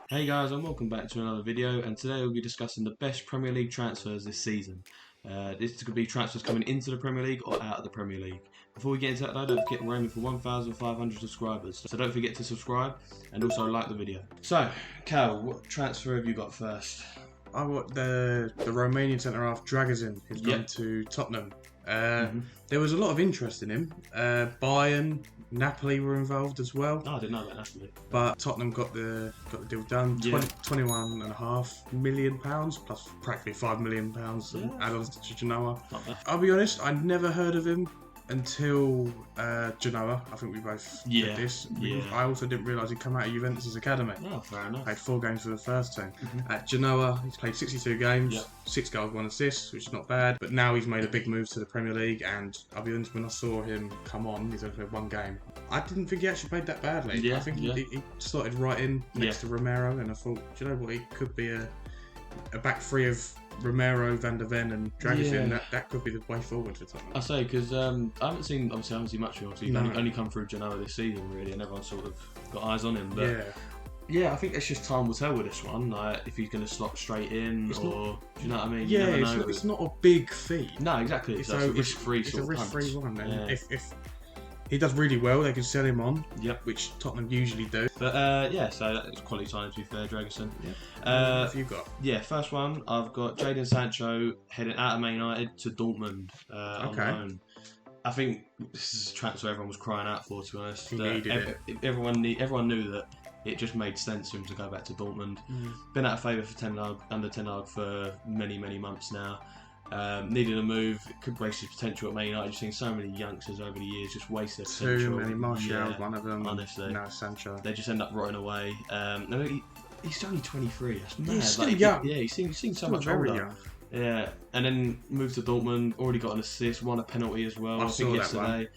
Hey guys, and welcome back to another video. And today we'll be discussing the best Premier League transfers this season. This could be transfers coming into the Premier League or out of the Premier League. Before we get into that though, don't forget we're aiming for 1,500 subscribers. So don't forget to subscribe and also like the video. So, Cal, what transfer have you got first? I got the Romanian centre half Dragacin who's gone to Tottenham. There was a lot of interest in him. Bayern, Napoli were involved as well. Oh, I didn't know about Napoli. But Tottenham got the deal done. Yeah. £21.5 million plus practically £5 million add-ons to Genoa. Not bad. I'll be honest, I'd never heard of him until Genoa. I think we both did this. I also didn't realise he'd come out of Juventus' academy. Oh, fair enough. Played 4 games for the first team. At Genoa, he's played 62 games, 6 goals, 1 assist, which is not bad. But now he's made a big move to the Premier League, and I'll be honest, when I saw him come on, he's only played 1 game. I didn't think he actually played that badly. I think he slotted right in next to Romero, and I thought, do you know what, he could be a back three of Romero, Van der Ven and Dragacin. That could be the way forward for Tottenham. I say because I haven't seen much of him. Obviously, he's only come through Genoa this season, really, and everyone's sort of got eyes on him. But yeah, I think it's just time will tell with this one. Like if he's going to slot straight in, do you know what I mean? Yeah, it's not a big fee. No, exactly. It's a risk-free It's sort a risk-free one. And yeah. if he does really well, they can sell him on. Which Tottenham usually do. But so that's quality signing, to be fair, Dragacin. What have you got? Yeah, first one, I've got Jadon Sancho heading out of Man United to Dortmund on loan. I think this is a transfer everyone was crying out for, to be honest. He needed it. Everyone knew that it just made sense for him to go back to Dortmund. Been out of favour for under Ten Hag for many months now. Needed a move. It could raise his potential at Man United. I've seen so many youngsters over the years just waste their potential. Too many. Martial, one of them. Honestly, now Sancho. They just end up rotting away. He's only 23. That's mad. He's still young. He seems so much very older. young. Yeah, and then moved to Dortmund. Already got an assist, won a penalty as well. I think yesterday.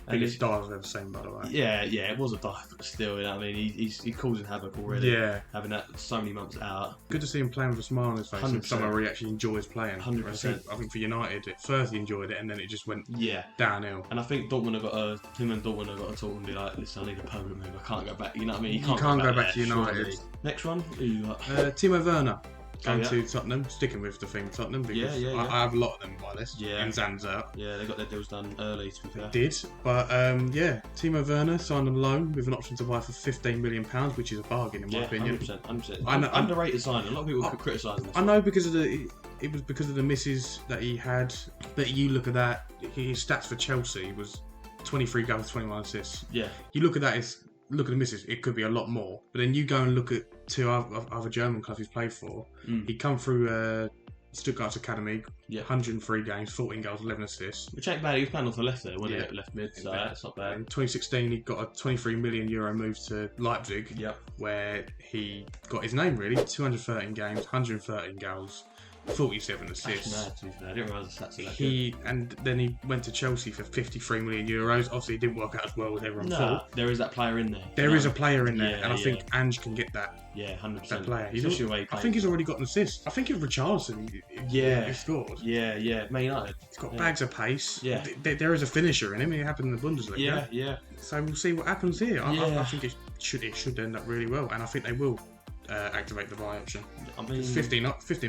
Biggest dive I've ever seen, by the way. Yeah, it was a dive, but still, you know what I mean, he's causing havoc already. Yeah, having that so many months out. Good to see him playing with a smile on his face. 100%. Somewhere where he actually enjoys playing. 100%. I think for United, at first he enjoyed it, and then it just went downhill. And I think him and Dortmund have got to talk and be like, listen, I need a permanent move. I can't go back. You know what I mean? You can't go back to United. Surely. Next one, who you got? Timo Werner. Going to Tottenham, sticking with the theme Tottenham because I have a lot of them by this. And Zan's out. Yeah, they got their deals done early, to be fair. They did, but Timo Werner signed on loan with an option to buy for £15 million, which is a bargain in my opinion. 100%. Underrated signing. A lot of people could criticise him. I know because of it was because of the misses that he had. But you look at that, his stats for Chelsea was 23 goals, 21 assists. Yeah. You look at that, look at the misses, it could be a lot more. But then you go and look at 2 other German clubs he's played for. He'd come through Stuttgart's academy, 103 games, 14 goals, 11 assists. Which ain't bad, he was playing off the left there, wasn't he? Left mid, so that's not bad. In 2016, he got a €23 million move to Leipzig, where he got his name really. 213 games, 113 goals. 47 assists. That's mad, to be fair. I didn't realise the stats of that. And then he went to Chelsea for €53 million. Obviously, it didn't work out as well as everyone thought. There is that player in there. There is a player in there, and I think Ange can get that. Yeah, 100%. That player. I think he's already got an assist. I think it was Richarlison. He scored. Yeah. Man United. He's got bags of pace. Yeah. There is a finisher in him. It happened in the Bundesliga. Yeah. So we'll see what happens here. I think it should end up really well, and I think they will. Activate the buy option. I mean, 15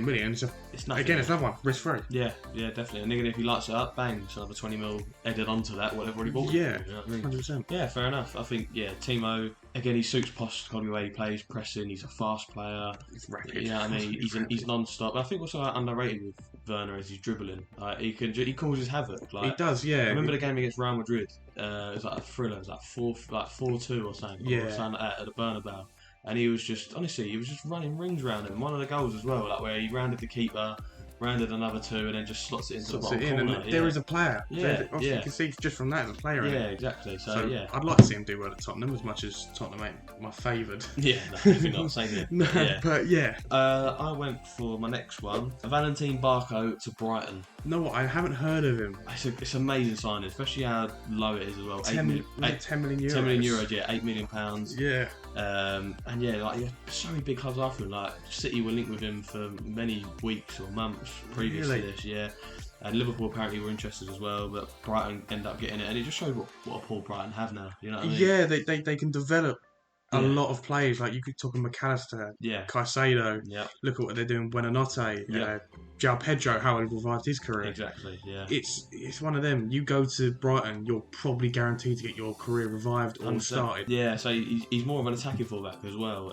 million. It's nothing. Again, it's another one risk free. Yeah, definitely. And even if he lights it up, bang, it's another 20 mil added onto that, whatever he bought. Yeah, you know what I mean? 100%. Yeah, fair enough. I think Timo again. He suits Postecoglou the way he plays, pressing. He's a fast player. He's rapid. You know what I mean? He's non-stop. But I think what's underrated with Werner is he's dribbling. He causes havoc. Like, he does. Yeah. I remember the game against Real Madrid. It was like a thriller. It was like 4-2 or something. Yeah. Or something like that at the Bernabeu. And he was just running rings around him. One of the goals as well, like where he rounded the keeper, rounded another 2, and then just slots it into the bottom corner. And there is a player. Yeah, You can see just from that, there's a player in it. Yeah, exactly. So I'd like to see him do well at Tottenham as much as Tottenham ain't my favoured. Yeah, no, definitely not. Same here. No, but yeah. I went for my next one, Valentin Barco to Brighton. No, what? I haven't heard of him. It's an amazing signing, especially how low it is as well. 10 million euros. 10 million euros, yeah, £8 million. Yeah. And so many big clubs after him. Like City were linked with him for many weeks or months previous to this, And Liverpool apparently were interested as well, but Brighton end up getting it, and it just shows what a poor Brighton have now. You know what I mean? Yeah, they can develop a lot of players. Like you could talk of McAllister, Caicedo. Yeah. Look at what they're doing. Buonanotte, Yeah. João Pedro, how he revived his career. Exactly. Yeah. It's one of them. You go to Brighton, you're probably guaranteed to get your career revived or 100%. started. Yeah. So he's more of an attacking fullback as well,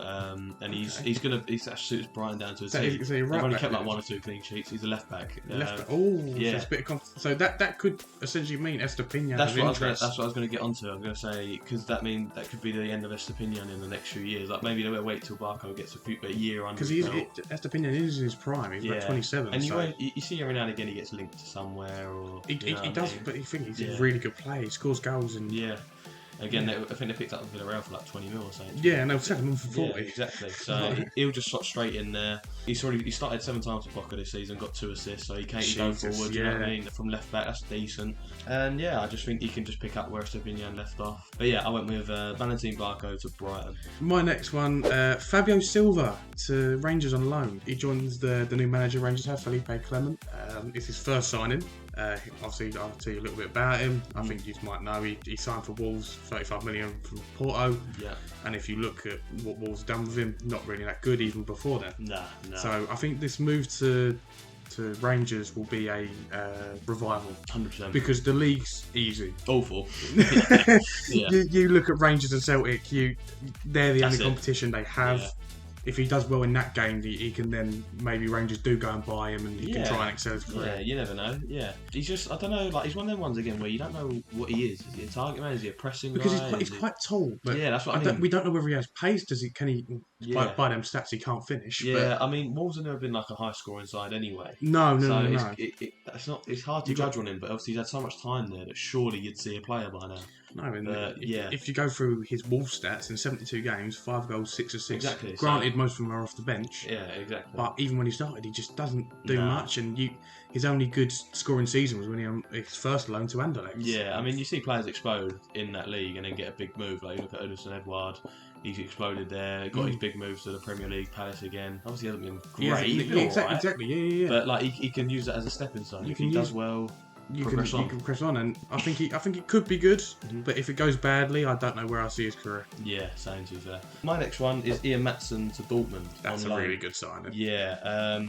and he's actually suits Brighton down to a T. So you're right. They've only kept like 1 or 2 clean sheets. He's a left back. Left back. Oh, yeah. So, so that could essentially mean Estepinian. That's what I was going to get onto. I was going to say because that could be the end of Estepinian in the next few years. Like maybe they'll wait till Barco gets a year under. Because Estepinian is in his prime. He's like 27. And you see every now and again he gets linked to somewhere, or he does. But you think he's a really good player. He scores goals and Again, I think they picked up Villarreal for like 20 mil or something. Yeah, and they'll sell him for 40. Yeah, exactly. So he'll just slot straight in there. He started 7 times for Barco this season, got 2 assists, so he can't go forward. You know what I mean? From left back, that's decent. And I just think he can just pick up where Estepinian left off. But I went with Valentin Barco to Brighton. My next one, Fabio Silva to Rangers on loan. He joins the new manager Rangers have, Felipe Clement. It's his first signing. Obviously, I'll tell you a little bit about him. I think you might know he signed for Wolves, 35 million from Porto. Yeah. And if you look at what Wolves have done with him, not really that good even before then. No. So I think this move to Rangers will be a revival. 100%. Because the league's easy. Awful. You look at Rangers and Celtic, they're the only competition they have. Yeah. If he does well in that game, he can then maybe Rangers do go and buy him and he can try and excel his career. Yeah, you never know. Yeah, he's just, I don't know, like he's one of them ones again where you don't know what he is. Is he a target man? Is he a pressing because guy? he's quite tall. But that's what I mean. We don't know whether he has pace. Can he? By them stats, he can't finish. Yeah, I mean, Wolves have never been like a high scoring side anyway. No. It's hard to judge on him, but obviously he's had so much time there that surely you'd see a player by now. No, if you go through his Wolves stats in 72 games, 5 goals, 6 assists. Exactly. Granted, most of them are off the bench. Yeah, exactly. But even when he started, he just doesn't do much. And his only good scoring season was when he on his first loan to Anderlecht. Yeah, I mean, you see players explode in that league and then get a big move. Like you look at Odinson Edouard, he's exploded there. Got his big moves to the Premier League, Palace again. Obviously, he hasn't been great. Exactly. Yeah. But like he can use that as a stepping stone. If he does well. You can press on, and I think it could be good, but if it goes badly, I don't know where I see his career. Yeah, same to you there. My next one is Ian Matson to Dortmund. That's a really good signing. Yeah,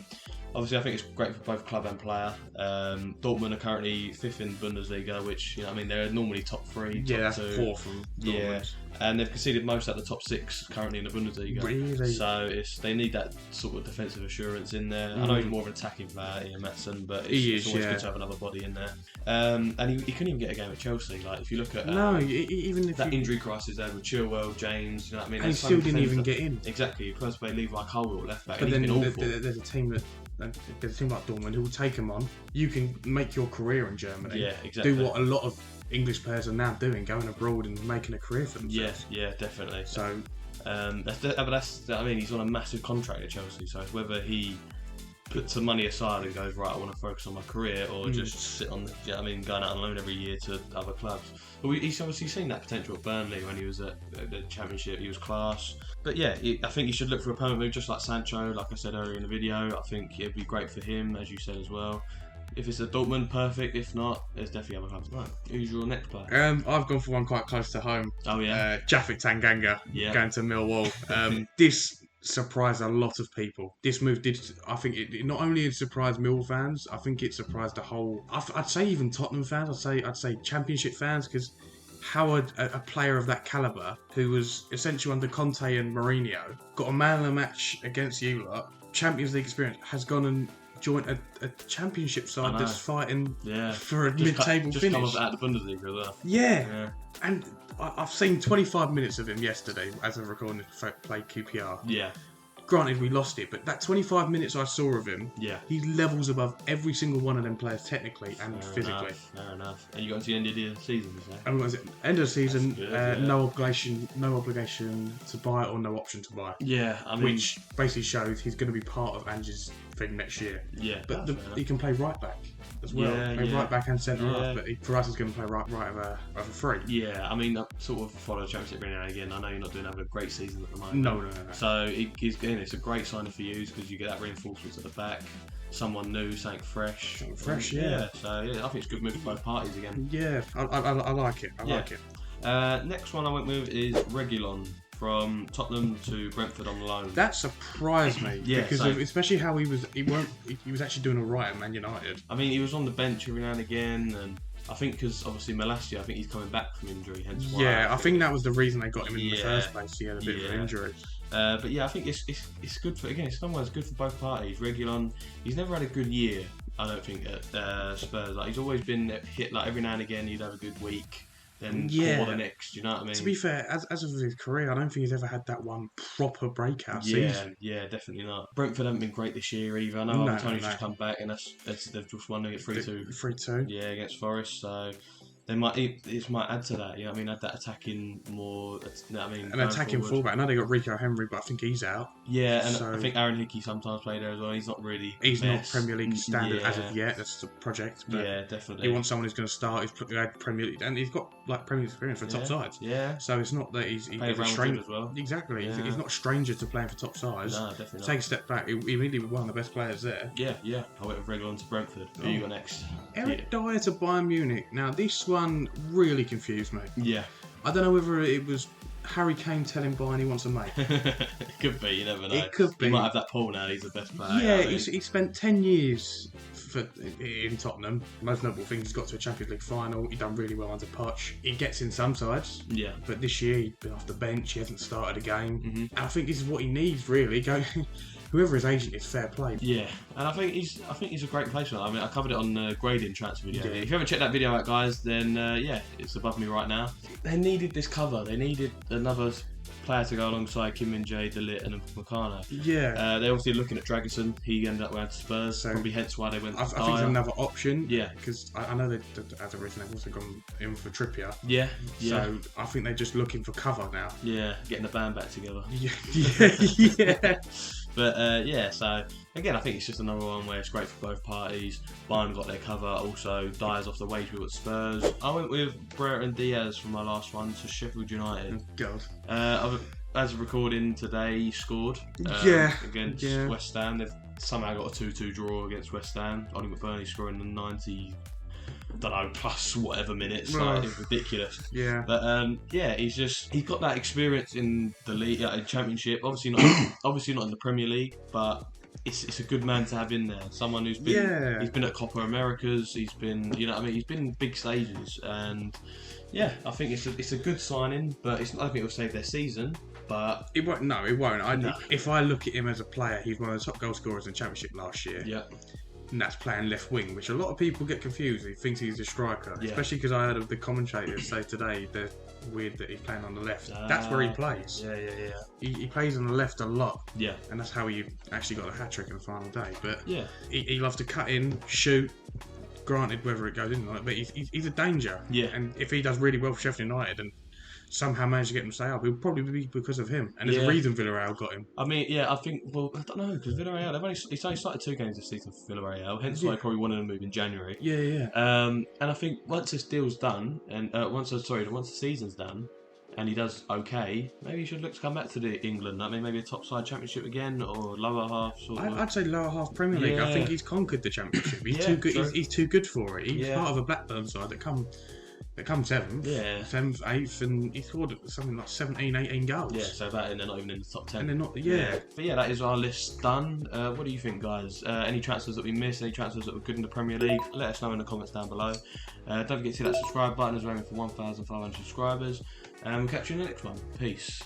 obviously I think it's great for both club and player. Dortmund are currently 5th in Bundesliga, which they're normally top 3. Yeah, that's 4 from Dortmund. Yeah, and they've conceded most at the top 6 currently in the Bundesliga. Really? So they need that sort of defensive assurance in there. I know he's more of an attacking player, Ian Matson, but it's always good to have another body in there. And he couldn't even get a game at Chelsea. Like if you look at even if that injury crisis there with Chilwell, James, you know what I mean? And he still didn't even get in. Exactly. He first played Levi Colwill at left back. But and then there's a team like Dortmund who will take him on. You can make your career in Germany. Yeah, exactly. Do what a lot of English players are now doing, going abroad and making a career for themselves. Yeah, definitely. So, he's on a massive contract at Chelsea. So it's whether he puts some money aside and goes, right, I want to focus on my career, or just sit on, going out on loan every year to other clubs. But he's obviously seen that potential at Burnley when he was at the Championship. He was class. But I think he should look for a permanent move, just like Sancho, like I said earlier in the video. I think it'd be great for him, as you said as well. If it's a Dortmund, perfect. If not, there's definitely other clubs. Right, who's your next player? I've gone for one quite close to home. Oh yeah, Japhet Tanganga going to Millwall. This surprised a lot of people. This move did. I think it not only surprised Millwall fans. I think it surprised the whole. I'd say even Tottenham fans. I'd say Championship fans, because how a player of that calibre, who was essentially under Conte and Mourinho, got a man of the match against you lot, Champions League experience, has gone and joined a Championship side that's fighting for a mid-table finish. Just come out of the Bundesliga as well. Yeah. And I've seen 25 minutes of him yesterday as of recording play QPR. Yeah. Granted, we lost it, but that 25 minutes I saw of him, he levels above every single one of them players technically and physically. Fair enough. And you got to the end of the season, you say? And end of the season, good, no obligation to buy or no option to buy. Yeah, I mean, which basically shows he's going to be part of Ange's thing next year. Yeah, but he can play right back as well. Right back and centre half. But for us, he's going to play right over free. Yeah, I mean, I sort of follow the Championship every now and again. I know you're not doing a great season at the moment. No. So it's a great signing for you because you get that reinforcement at the back. Someone new, something fresh. Yeah. So I think it's a good move for both parties again. Yeah, I like it. I like it. Next one I went with is Reguilon from Tottenham to Brentford on loan. That surprised me. Yeah, because same. especially how he was actually doing all right at Man United. I mean, he was on the bench every now and again, and I think because obviously Malacia, I think he's coming back from injury. Hence why Yeah, I think that was the reason they got him in the first place. He had a bit of an injury. But yeah, I think it's good for, again, it's somewhere good for both parties. Reguilon, he's never had a good year, I don't think, at Spurs. Like, he's always been hit, like, every now and again he'd have a good week, then poor the next, you know what I mean? To be fair, as of his career, I don't think he's ever had that one proper breakout season. Yeah, definitely not. Brentford haven't been great this year either. I know Tony's just come back, and they've just won it 3-2. 3-2. Yeah, against Forest, so they might add to that. You know what I mean? Add that attacking more. You know what I mean? An attacking fullback. I know they got Rico Henry, but I think he's out. Yeah, and I think Aaron Hickey sometimes played there as well. He's not really. He's not Premier League standard as of yet. That's the project. But yeah, definitely. You want someone who's going to start. He's had Premier League, and he's got like Premier League experience for top sides. Yeah. So it's not that he's a stranger as well. Exactly. Yeah. He's not a stranger to playing for top sides. No, definitely not. Take a step back. He immediately was one of the best players there. Yeah. I went with Reguilon to Brentford. Who you got next? Eric Dyer to Bayern Munich. Now this one really confused me. Yeah. I don't know whether it was Harry Kane telling Bayern he wants a mate. It could be, you never know. It could be. He might have that pull now, he's the best player. Yeah, he spent 10 years in Tottenham. Most notable thing, he's got to a Champions League final. He done really well under Poch. He gets in some sides. Yeah. But this year, he's been off the bench. He hasn't started a game. And I think this is what he needs, really. Whoever his agent is, fair play. Yeah, and I think he's a great placement. I mean, I covered it on the grading transfer video. Yeah. If you haven't checked that video out, guys, then it's above me right now. They needed this cover. They needed another player to go alongside Kim Min-jae, De Ligt and Makana. Yeah. They're obviously looking at Dragacin. He ended up going to Spurs, so probably hence why they went. I think it's another option. Yeah, because I know as a reason they've also gone in for Trippier. Yeah. So I think they're just looking for cover now. Yeah, getting the band back together. Yeah. But so again, I think it's just another one where it's great for both parties. Bayern got their cover. Also, Dyer's off the wage bill at Spurs. I went with Brighton and Diaz for my last one to Sheffield United. God. As of recording today, he scored against West Ham. They've somehow got a 2-2 draw against West Ham. Ollie McBurney scoring the 90. I don't know, plus whatever minutes. Like, it's ridiculous. Yeah. But he's got that experience in the league, in Championship. Obviously not in the Premier League, but it's a good man to have in there. Someone who's been he's been at Copa Americas. He's been he's been in big stages, and I think it's a good signing. But I don't think it'll save their season. But it won't. No, it won't. If I look at him as a player, he's one of the top goal scorers in the Championship last year. Yeah. And that's playing left wing, which a lot of people get confused. He thinks he's a striker, especially because I heard of the commentators say today they're weird that he's playing on the left. That's where he plays. Yeah. He plays on the left a lot. Yeah. And that's how he actually got a hat trick in the final day. But he loves to cut in, shoot. Granted, whether it goes in or not, but he's a danger. Yeah. And if he does really well for Sheffield United and somehow managed to get him to stay up, it'll probably be because of him. And there's a reason Villarreal got him. I mean, I think, well, I don't know, because Villarreal, he's only started 2 games this season for Villarreal, hence why he probably wanted to move in January. Yeah. And I think once this deal's done, and once the season's done, and he does okay, maybe he should look to come back to England. I mean, maybe a top side Championship again, or lower half. I'd say lower half Premier League. I think he's conquered the Championship. He's too good. He's too good for it. He's part of a Blackburn side that come 7th, 7th, 8th, and he scored something like 17, 18 goals. Yeah, so that, and they're not even in the top 10. And they're not, But that is our list done. What do you think, guys? Any transfers that we missed, any transfers that were good in the Premier League? Let us know in the comments down below. Don't forget to hit that subscribe button as we're aiming for 1,500 subscribers. And we'll catch you in the next one. Peace.